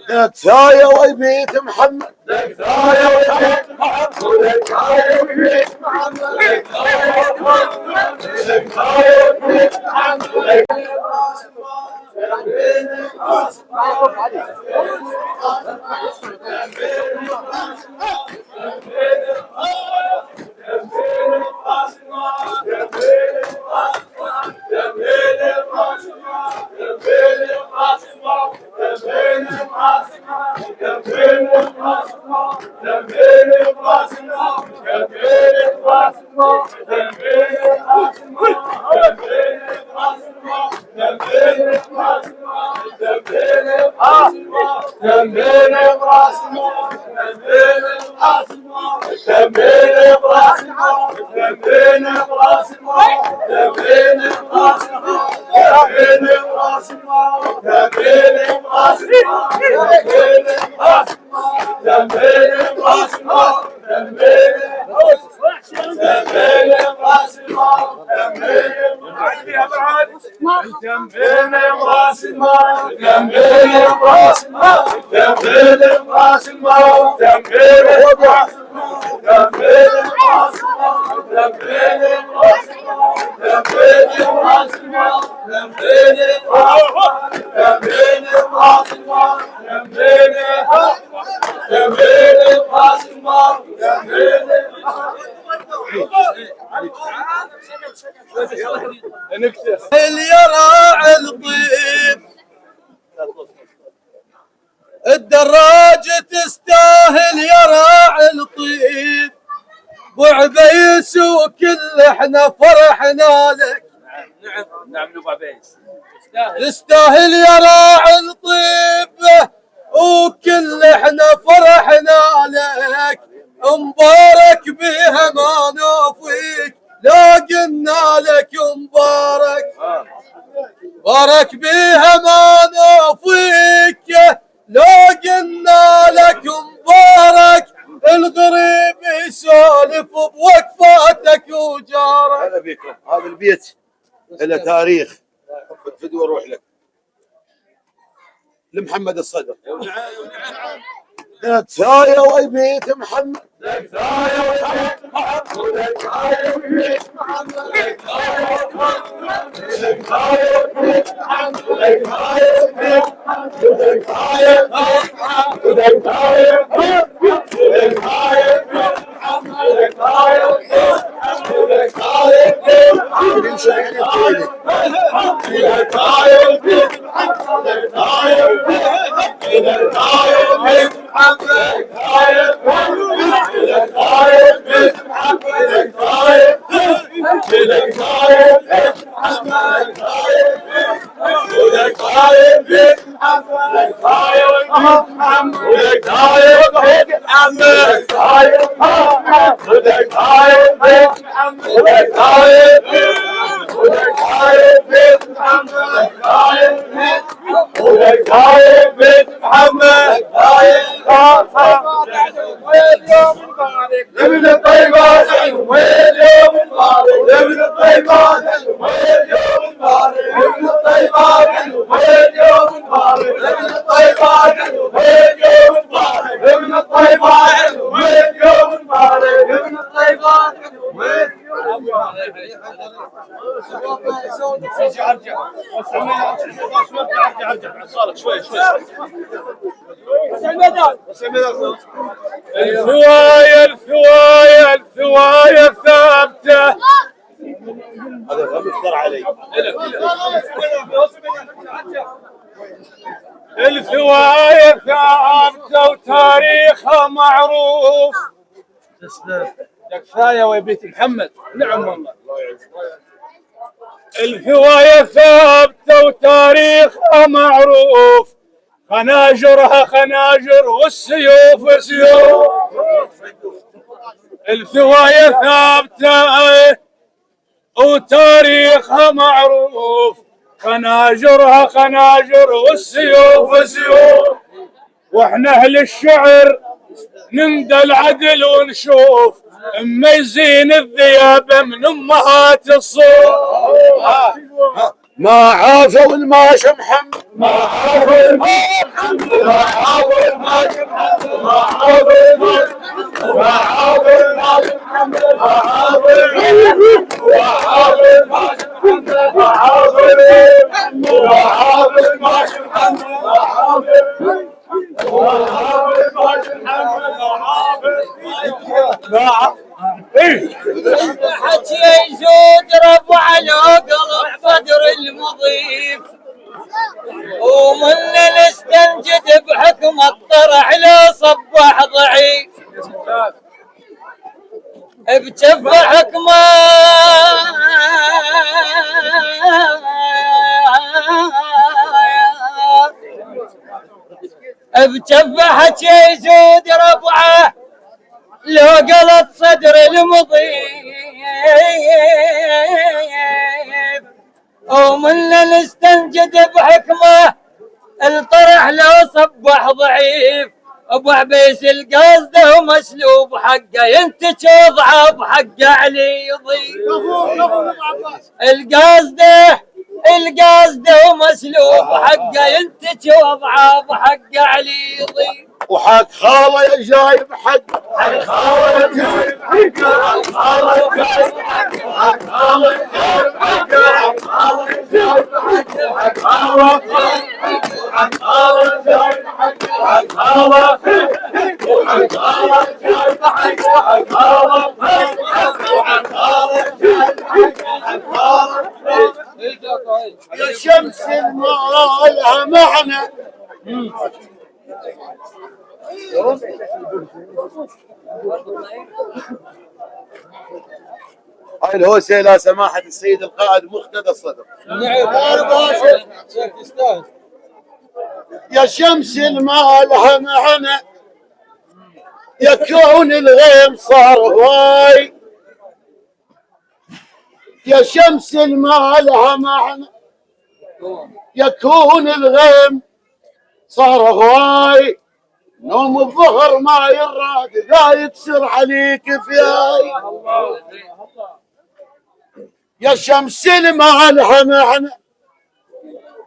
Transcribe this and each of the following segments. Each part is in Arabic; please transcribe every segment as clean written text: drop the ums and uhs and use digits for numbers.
كفاية وبيت محمد كفاية وبيت محمد كفاية وبيت محمد كفاية وبيت محمد اليراع الطيب الدراجة تستاهل يراع الطيب ابو عبيس وكل احنا فرحنا لك. نعم ابو عبيس تستاهل يراع الطيب وكل احنا فرحنا لك. مبارك بها ما نوفيك لا قلنا لك مبارك. بارك بها ما نوفيك لا قلنا لك مبارك. الغريب يسولف بوقفاتك وجارك. هلا بكم. هذا البيت له تاريخ. فدوى اروح لك لمحمد الصدر. كفاية وبيت محمد كفاية وبيت محمد كفاية وبيت محمد كفاية وبيت محمد كفاية وبيت محمد كفاية ابن الطيبات وين يوم المبارك ابن الطيبات وين يوم المبارك ابن الطيبات وين يوم المبارك ابن الطيبات وين يوم المبارك ابن الطيبات وين يوم المبارك ابن الطيبات وين يوم المبارك. الثوايا ثابته. هذا مصدر علي. الثوايا ثابته وتاريخها معروف. كفايه وبيت محمد. نعم والله. الثوايا ثابته وتاريخها معروف. خناجرها خناجر والسيوف سيوف. الثوايا ثابته وتاريخها معروف. خناجرها خناجر والسيوف سيوف. واحنا اهل الشعر نندى العدل ونشوف مميزين الذيابه من امهات الصوف. ما عافوا الماشي محمد ما عافوا الماشي محمد ما عافوا الماشي محمد ما عافوا الماشي ما عافوا الماشي محمد ما عافوا الماشي محمد ما عافوا الماشي محمد ما عافوا حكي يزود ربع العقل بصدر المضيف ومن الاستنجد بحكم الطرح لا صبح ضعيف بجف حكمه بجف حكي يزود ربعه لو قلت صدر المضيف ومن الاستنجد بحكمه الطرح لو صبح ضعيف ابو عبيس القصده ومسلوب حقه ينتج وضعه بحقه علي يضيف القصده ومسلوب حقه ينتج وضعه بحقه علي يضيف وحق خاله يا جايب حق حق خاله يا جايب حق حق خاله يا جايب حق حق خاله يا جايب حق حق خاله يا جايب حق حق خاله حق خاله يا جايب حق حق خاله حق خاله يا جايب حق حق خاله حق خاله يا جايب حق حق خاله يا شمس المالها معنى هاي الهوسه الى سماحه السيد القائد مقتدى الصدر. يا شمس المالها معنا يكون الغيم صار هواي يا شمس المالها معنا يكون الغيم صار هواي نوم الظهر ما يراد ذا يكسر عليك فياي يا شمس المالها معنا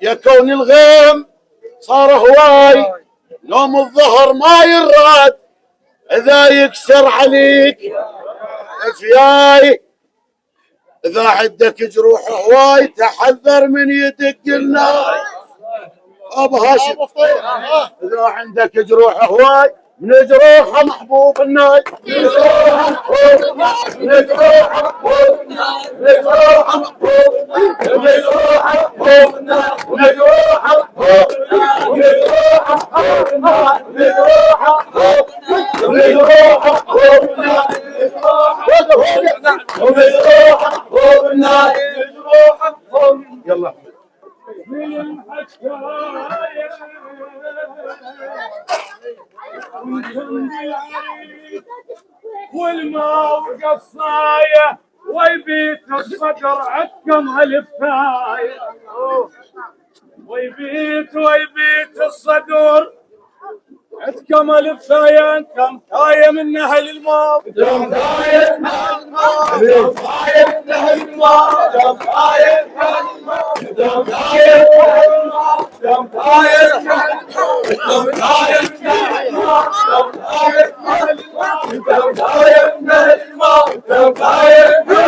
يكون الغيم صار هواي نوم الظهر ما يراد اذا يكسر عليك فياي اذا عندك جروح هواي تحذر من يدق النار ابو هاشم اذا عندك جروح هواي من جروح محبوب الناي من جروح محبوب من جروح محبوب من جروح محبوب من جروح محبوب من جروح محبوب من جروح محبوب من جروح محبوب من جروح محبوب ومن جروح محبوب الناي من جروح محبوب يلا والماء وقصايه ويبيت الصدر عكم هالفايه ويبيت الصدر عكم هالفايه كم تايه من اهل الماء كم تايه من اهل الماء كم تايه من اهل الماء كم تايه من اهل الماء كم تايه من اهل الماء كم تايه من اهل الماء كم تايه من اهل الماء كم تايه من اهل الماء كم تايه من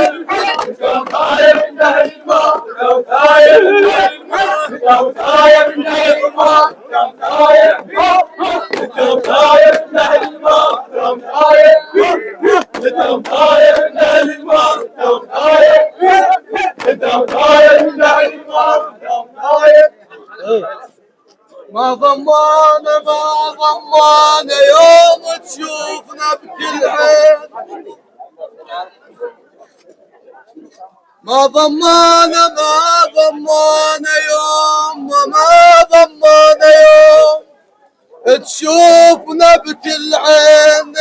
اهل الماء كم تايه من اهل الماء كم تايه من اهل الماء كم تايه من اهل الماء كم تايه من اهل الماء كم تايه من اهل الماء كم تايه كم تايه من اهل الماء كم تايه كم تايه من اهل الماء كم تايه ما ضمانه يوم تشوفنا بكل عين ما ضمانه يوم تشوفنا بكل عين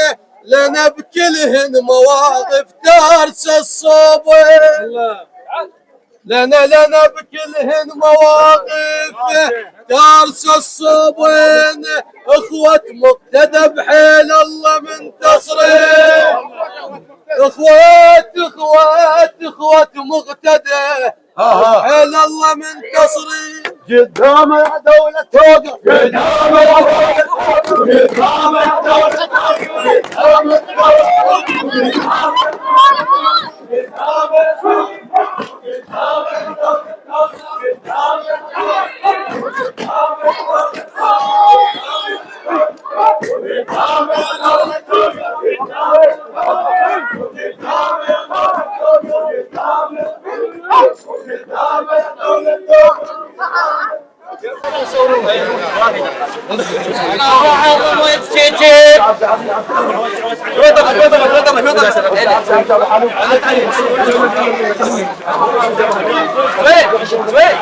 لنا بكلهن مواقف دارس الصوبين لنا بكلهن مواقف دارس الصوبين اخوة مقتدى بحيل الله منتصرين اخوة مقتدى بحيل الله قدامه يا دولة توقف قدام يا دولة قدام يا دولة قدام عظم وتشتت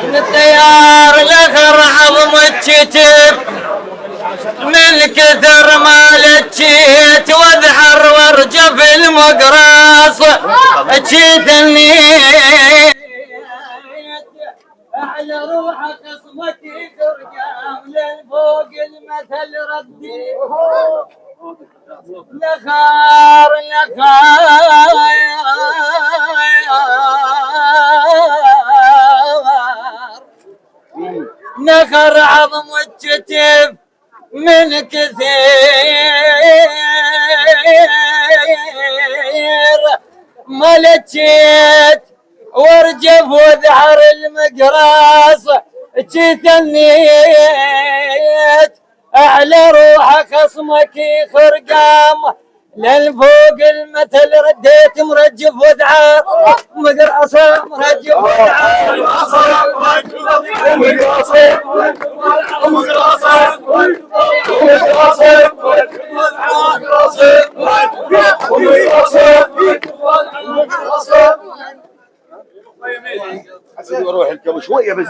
من الطيار الاخر عظم وتشتت من كثر ما لجيت واذحر وارجف المقراص جيت النيت على روحك خصمك ترجع للفوق المثل ردي لخار نخر عظم الكتف من كثير ما لجيت وارجف وذعر المقراص تثنيت اعلى روحك خصمك خرقام للفوق المثل رديت مرجف وذعر مقراصه مرجف وذعر اروح الكم شويه بس